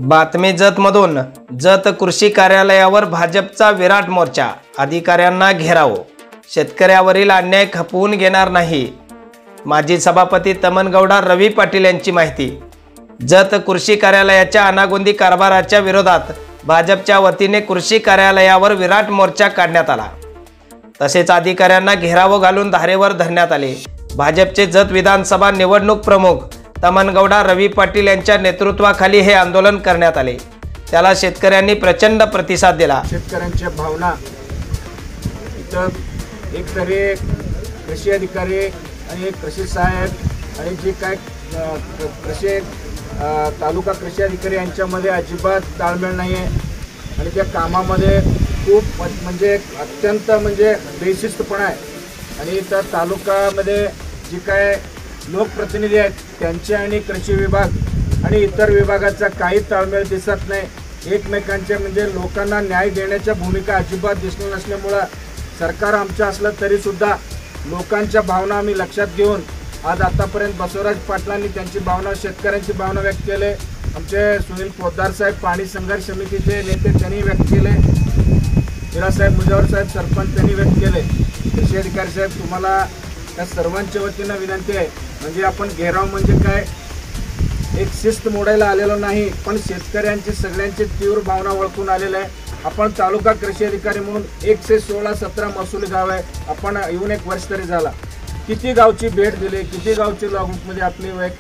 बातमी जतमधून जत कृषी कार्यालयावर भाजपचा विराट मोर्चा, अधिकाऱ्यांना घेराव, शेतकऱ्यावरील अन्याय खपवून घेणार नाही. माजी सभापती तमनगौडा रवी पाटील यांची माहिती. जत कृषी कार्यालयाच्या अनागोंदी कारभाराच्या विरोधात भाजपच्या वतीने कृषी कार्यालयावर विराट मोर्चा काढण्यात आला. तसेच अधिकाऱ्यांना घेराव घालून धारेवर धरण्यात आले. भाजपचे जत विधानसभा निवडणूक प्रमुख तमनगौडा रवी पाटील यांच्या नेतृत्वाखाली हे आंदोलन करण्यात आले. त्याला शेतकऱ्यांनी प्रचंड प्रतिसाद दिला. शेतकऱ्यांच्या भावना इथं एकतरी कृषी अधिकारी आणि कृषी सहाय्यक आणि जे काय कृषी तालुका कृषी अधिकारी यांच्यामध्ये अजिबात ताळमेळ नाही आहे आणि त्या कामामध्ये खूप म्हणजे अत्यंत म्हणजे बेशिस्तपणा आहे. आणि त्या तालुक्यामध्ये जे काय लोकप्रतिनिधी आहेत त्यांचे आणि कृषी विभाग आणि इतर विभागाचा काही ताळमेळ दिसत नाही. एकमेकांच्या म्हणजे लोकांना न्याय देण्याच्या भूमिका अजिबात दिसल्या नसल्यामुळं सरकार आमचं असलं तरीसुद्धा लोकांच्या भावना आम्ही लक्षात घेऊन आज आतापर्यंत बसवराज पाटलांनी त्यांची भावना, शेतकऱ्यांची भावना व्यक्त केले. आमचे सुनील पोद्दार साहेब, पाणी संघर्ष समितीचे नेते त्यांनी व्यक्त केले. हिरासाहेब मुजावर साहेब सरपंच त्यांनी व्यक्त केले. कृषी अधिकारी साहेब, तुम्हाला त्या सर्वांच्या वतीनं विनंती आहे, म्हणजे आपण घेराव म्हणजे काय एक शिस्त मोडायला आलेलो नाही, पण शेतकऱ्यांची सगळ्यांची तीव्र भावना ओळखून आलेलं आहे. आपण तालुका कृषी अधिकारी म्हणून 116-17 महसुली गाव आहे. आपण येऊन 1 वर्ष तरी झाला. किती गावची भेट दिली, किती गावची लॉगबुकमध्ये आपली